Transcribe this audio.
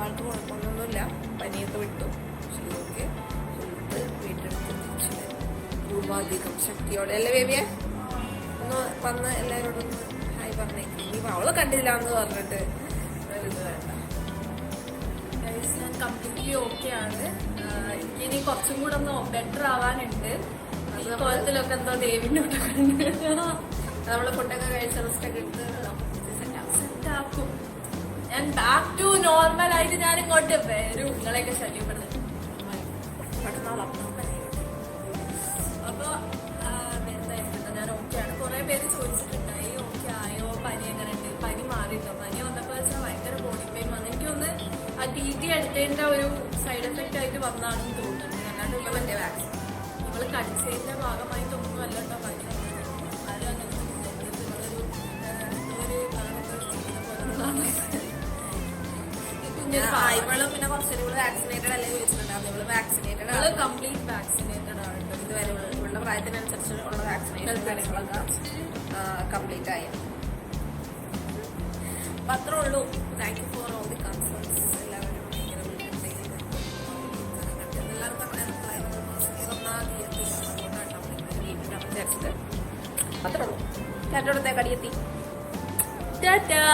ആൾക്ക് കുഴപ്പമൊന്നുമില്ല, പനിയൊക്കെ വിട്ടു. ഷിയോക്ക് ഹെൽത്ത് വീട്ടിലെടുത്ത് തിരിച്ചു രൂപാധികം ശക്തിയോടെ അല്ലേ ബേബിയെ? ഒന്ന് വന്ന് എല്ലാവരോടും ഒന്ന് ഹായ് പറഞ്ഞേക്കും. ഇനി അവള് കണ്ടില്ല എന്ന് പറഞ്ഞിട്ട് ഇത് വേണ്ട. ഞാൻ കംപ്ലീറ്റ്ലി ഓക്കെ ആണ്. എനിക്കിനി കുറച്ചും കൂടെ ഒന്ന് ബെറ്റർ ആവാനുണ്ട്. ഈ കോലത്തിലൊക്കെ എന്തോ ദേവിനോട്ട് നമ്മള് ഫുഡൊക്കെ കഴിച്ച റെസ്റ്റൊക്കെ എടുത്ത് സെറ്റാക്കും. ഞാൻ ബാക്ക് ടു നോർമൽ ആയിട്ട് ഞാൻ ഇങ്ങോട്ട് വരും. നിങ്ങളെയൊക്കെ ശല്യപ്പെടുന്നത് അപ്പൊ എന്തായിരുന്നു, ഞാൻ ഓക്കെ ആണ്. കുറെ പേര് ചോദിച്ചിട്ടുണ്ടായി ഓക്കെ ആയോ, പനി എങ്ങനെ ഉണ്ട്, പനി മാറിയിട്ടോ? പനി വന്നപ്പോ വെച്ചാൽ ഭയങ്കര ബോഡി പെയിൻ വന്നു. എനിക്കൊന്ന് ആ TT എടുത്തതിന്റെ ഒരു സൈഡ് എഫക്റ്റ് ആയിട്ട് വന്നാണെന്ന് തോന്നുന്നുണ്ട്. അല്ലാണ്ട് ഇവന്റെ വാക്സിൻ ഇവള് കടിച്ചതിന്റെ ഭാഗമായിട്ടൊന്നും അല്ല കേട്ടോ പനി വന്നത്. ആരും അങ്ങനെ ഇവളും പിന്നെ കുറച്ചൊരു വാക്സിനേറ്റഡ് അല്ലേ ചോദിച്ചിട്ടുണ്ടായിരുന്നു. ഇവള് വാക്സിനേറ്റഡ്, കംപ്ലീറ്റ് വാക്സിനേറ്റഡ് ആണ് ഇതുവരെ ഇവളുടെ പ്രായത്തിനനുസരിച്ച് ഉള്ള വാക്സിനേഷൻ കാര്യങ്ങളൊക്കെ കംപ്ലീറ്റ് ആയി. അപ്പൊ അത്രേ ഉള്ളൂ. Thank you for all the concerns. എല്ലാവരും എല്ലാവർക്കും വിചാരിച്ചത് അത്രേ ഉള്ളൂ. ചേട്ടോടത്തെ കടിയെത്തി. ടാറ്റാ.